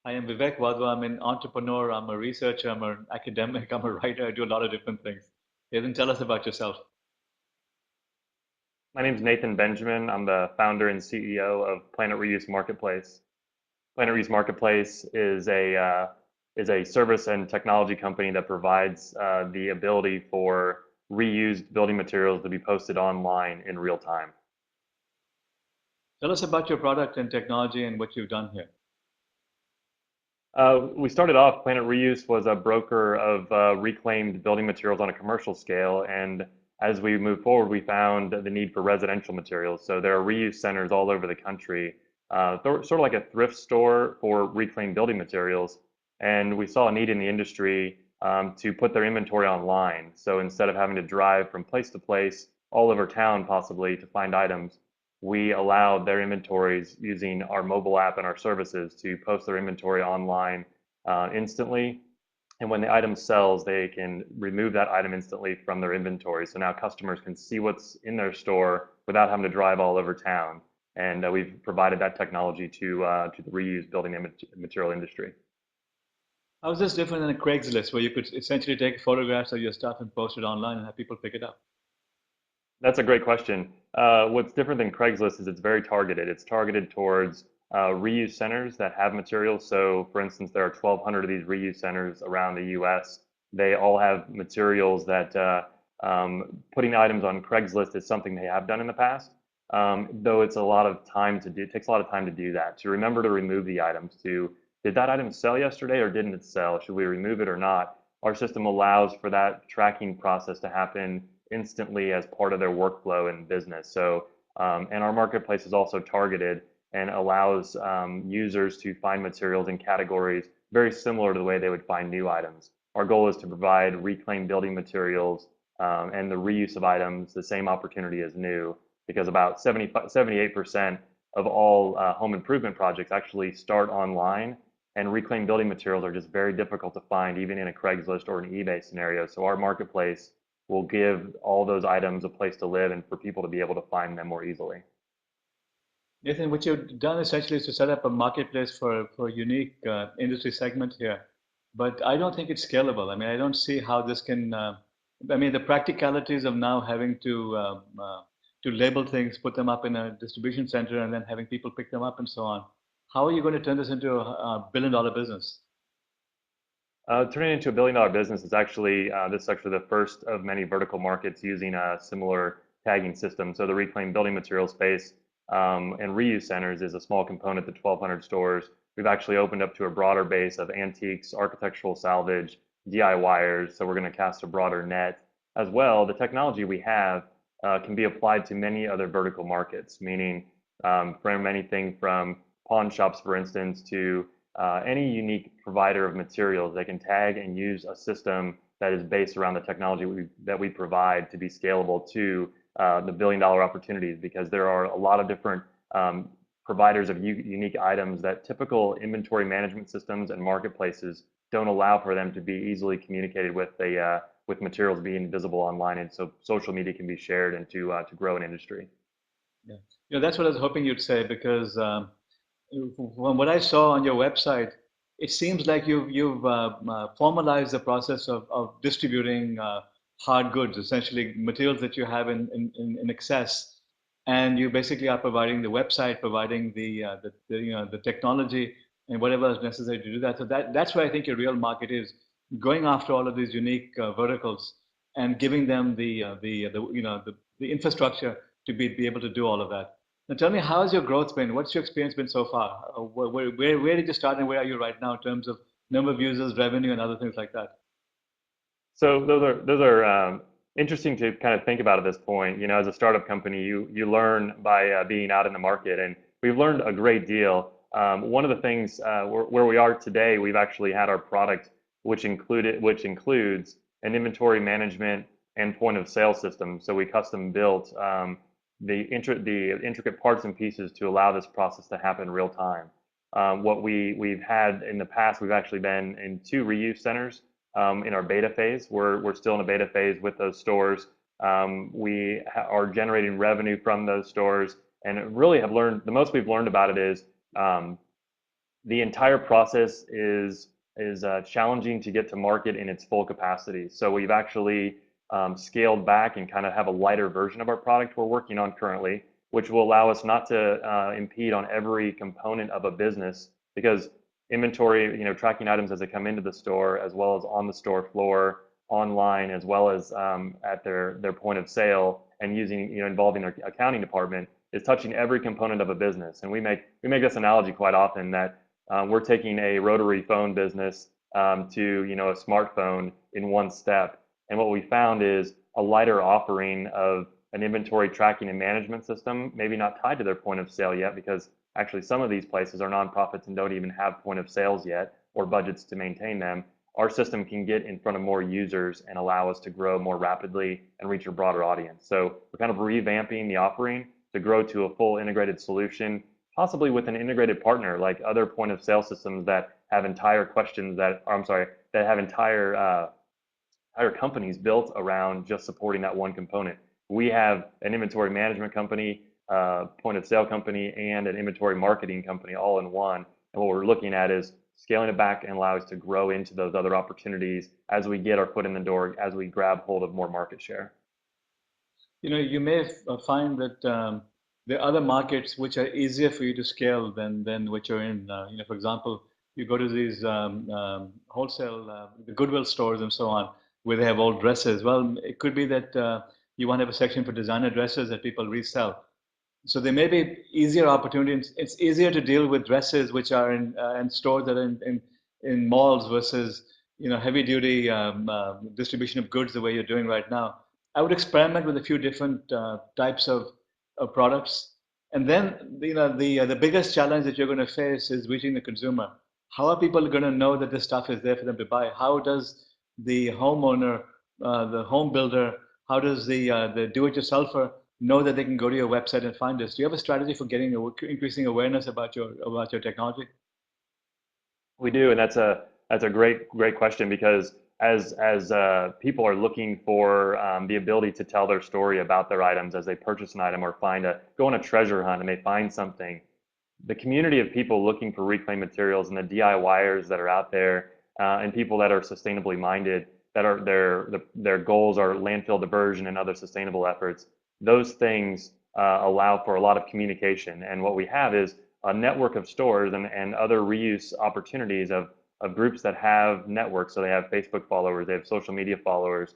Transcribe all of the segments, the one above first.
I am Vivek Wadhwa. I'm an entrepreneur. I'm a researcher. I'm an academic. I'm a writer. I do a lot of different things. Then tell us about yourself. My name is Nathan Benjamin. I'm the founder and CEO of PlanetReuse Marketplace. PlanetReuse Marketplace is a service and technology company that provides the ability for reused building materials to be posted online in real time. Tell us about your product and technology and what you've done here. We started off, Planet Reuse was a broker of reclaimed building materials on a commercial scale, and as we moved forward, we found the need for residential materials. So there are reuse centers all over the country, sort of like a thrift store for reclaimed building materials, and we saw a need in the industry to put their inventory online. So instead of having to drive from place to place all over town possibly to find items, we allowed their inventories using our mobile app and our services to post their inventory online instantly. And when the item sells, they can remove that item instantly from their inventory. So now customers can see what's in their store without having to drive all over town. And we've provided that technology to the reused building material industry. How is this different than a Craigslist where you could essentially take photographs of your stuff and post it online and have people pick it up? That's a great question. What's different than Craigslist is it's very targeted. It's targeted towards reuse centers that have materials. So, for instance, there are 1,200 of these reuse centers around the U.S. They all have materials that putting items on Craigslist is something they have done in the past. Though it's a lot of time to do, it takes a lot of time to do that. To remember to remove the items, did that item sell yesterday or didn't it sell? Should we remove it or not? Our system allows for that tracking process to happen instantly as part of their workflow in business. So, and our marketplace is also targeted and allows users to find materials in categories very similar to the way they would find new items. Our goal is to provide reclaimed building materials and the reuse of items the same opportunity as new, because about 78% of all home improvement projects actually start online, and reclaimed building materials are just very difficult to find even in a Craigslist or an eBay scenario. So our marketplace will give all those items a place to live and for people to be able to find them more easily. Nathan, what you've done essentially is to set up a marketplace for a unique industry segment here. But I don't think it's scalable. I mean, I don't see how this can, I mean, the practicalities of now having to label things, put them up in a distribution center, and then having people pick them up and so on. How are you going to turn this into a billion-dollar business? Turning into a billion-dollar business is actually this is actually the first of many vertical markets using a similar tagging system. So the reclaimed building material space and reuse centers is a small component to 1,200 stores. We've actually opened up to a broader base of antiques, architectural salvage, DIYers. So we're going to cast a broader net as well. The technology we have can be applied to many other vertical markets, meaning from anything from pawn shops, for instance, to any unique provider of materials. They can tag and use a system that is based around the technology that we provide to be scalable to the billion-dollar opportunities, because there are a lot of different providers of unique items that typical inventory management systems and marketplaces don't allow for them to be easily communicated with materials being visible online, and so social media can be shared and to grow an industry. Yeah, that's what I was hoping you'd say because from what I saw on your website, it seems like you've formalized the process of distributing hard goods, essentially materials that you have in excess, and you basically are providing the website, providing the technology and whatever is necessary to do that. So that's where I think your real market is, going after all of these unique verticals and giving them the infrastructure to be able to do all of that. Now tell me, how has your growth been? What's your experience been so far? Where did you start and where are you right now in terms of number of users, revenue, and other things like that? So those are interesting to kind of think about at this point. You know, as a startup company, you learn by being out in the market, and we've learned a great deal. One of the things where we are today, we've actually had our product, which includes an inventory management and point of sale system. So we custom built the intricate parts and pieces to allow this process to happen real time. What we've had in the past, we've actually been in 2 reuse centers in our beta phase. We're still in a beta phase with those stores. We are generating revenue from those stores, and really have learned, the most we've learned about it is the entire process is challenging to get to market in its full capacity. So we've actually scaled back and kind of have a lighter version of our product we're working on currently, which will allow us not to impede on every component of a business, because inventory, tracking items as they come into the store, as well as on the store floor, online, as well as at their point of sale, and using, involving their accounting department, is touching every component of a business. And we make this analogy quite often that we're taking a rotary phone business to a smartphone in one step. And what we found is a lighter offering of an inventory tracking and management system, maybe not tied to their point of sale yet, because actually some of these places are nonprofits and don't even have point of sales yet or budgets to maintain them. Our system can get in front of more users and allow us to grow more rapidly and reach a broader audience. So we're kind of revamping the offering to grow to a full integrated solution, possibly with an integrated partner like other point of sale systems that have entire questions that, or I'm sorry, that have entire companies built around just supporting that one component. We have an inventory management company, point of sale company, and an inventory marketing company all in one. And what we're looking at is scaling it back and allow us to grow into those other opportunities as we get our foot in the door, as we grab hold of more market share. You may find that there are other markets which are easier for you to scale than what you're in. For example, you go to these wholesale, the Goodwill stores and so on, where they have old dresses. Well, it could be that you want to have a section for designer dresses that people resell. So there may be easier opportunities. It's easier to deal with dresses which are in stores that are in malls versus heavy duty distribution of goods the way you're doing right now. I would experiment with a few different types of products, and then the biggest challenge that you're going to face is reaching the consumer. How are people going to know that this stuff is there for them to buy? How does the homeowner, the home builder, how does the do-it-yourselfer know that they can go to your website and find this? Do you have a strategy for increasing awareness about your technology? We do, and that's a great question, because as people are looking for the ability to tell their story about their items as they purchase an item or go on a treasure hunt and they find something, the community of people looking for reclaimed materials and the DIYers that are out there, and people that are sustainably minded, that are their goals are landfill diversion and other sustainable efforts. Those things allow for a lot of communication, and what we have is a network of stores and other reuse opportunities of groups that have networks. So they have Facebook followers, they have social media followers.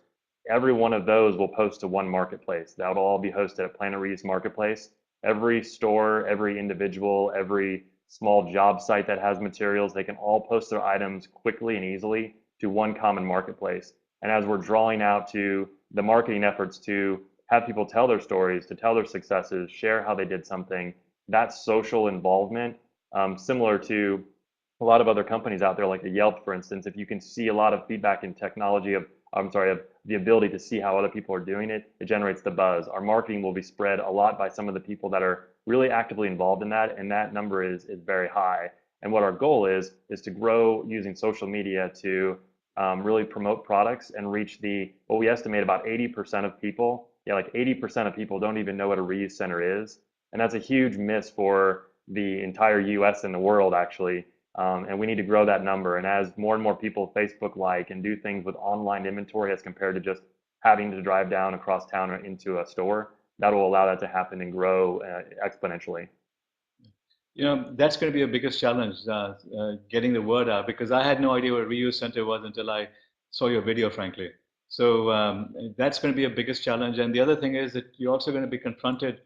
Every one of those will post to one marketplace. That will all be hosted at PlanetReuse Marketplace. Every store, every individual, every small job site that has materials, they can all post their items quickly and easily to one common marketplace. And as we're drawing out to the marketing efforts to have people tell their stories, to tell their successes, share how they did something, that social involvement, similar to a lot of other companies out there like the Yelp, for instance. If you can see a lot of feedback in technology of the ability to see how other people are doing it, it generates the buzz. Our marketing will be spread a lot by some of the people that are really actively involved in that, and that number is very high. And what our goal is to grow using social media to really promote products and reach what we estimate about 80% of people. Yeah, like 80% of people don't even know what a reuse center is. And that's a huge miss for the entire US and the world, actually. And we need to grow that number. And as more and more people Facebook like and do things with online inventory as compared to just having to drive down across town or into a store, that will allow that to happen and grow exponentially. That's going to be a biggest challenge, getting the word out, because I had no idea what a reuse center was until I saw your video, frankly. So that's going to be a biggest challenge. And the other thing is that you're also going to be confronted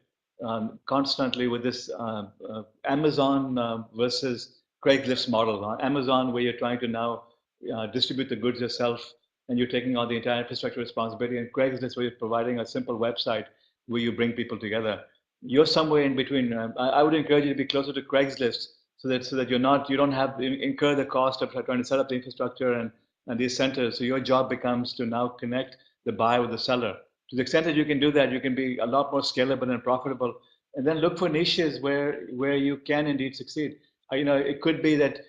constantly with this Amazon versus Craigslist model. Amazon, where you're trying to now distribute the goods yourself and you're taking on the entire infrastructure responsibility, and Craigslist, where you're providing a simple website where you bring people together. You're somewhere in between. I would encourage you to be closer to Craigslist so that you don't have to incur the cost of trying to set up the infrastructure and these centers. So your job becomes to now connect the buyer with the seller. To the extent that you can do that, you can be a lot more scalable and profitable. And then look for niches where you can indeed succeed. It could be that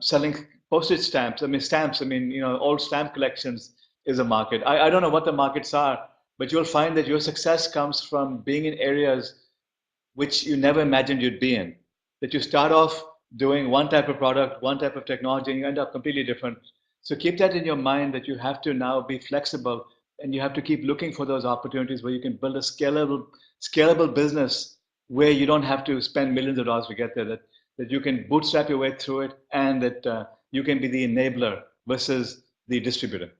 selling postage stamps. Old stamp collections is a market. I don't know what the markets are, but you'll find that your success comes from being in areas which you never imagined you'd be in. That you start off doing one type of product, one type of technology, and you end up completely different. So keep that in your mind that you have to now be flexible and you have to keep looking for those opportunities where you can build a scalable business where you don't have to spend millions of dollars to get there, that you can bootstrap your way through it and that you can be the enabler versus the distributor.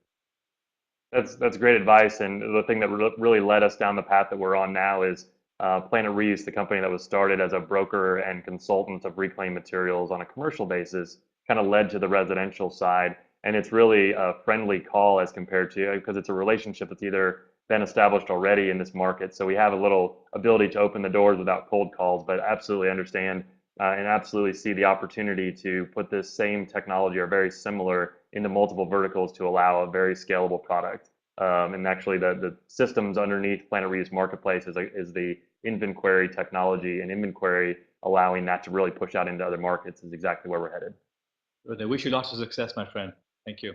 That's great advice, and the thing that really led us down the path that we're on now is PlanetReuse, the company that was started as a broker and consultant of reclaimed materials on a commercial basis, kind of led to the residential side, and it's really a friendly call as compared to because it's a relationship that's either been established already in this market, so we have a little ability to open the doors without cold calls, but absolutely understand and absolutely see the opportunity to put this same technology or very similar into multiple verticals to allow a very scalable product. And actually, the systems underneath PlanetReuse Marketplace is the InvenQuery technology, and InvenQuery allowing that to really push out into other markets is exactly where we're headed. But I wish you lots of success, my friend. Thank you.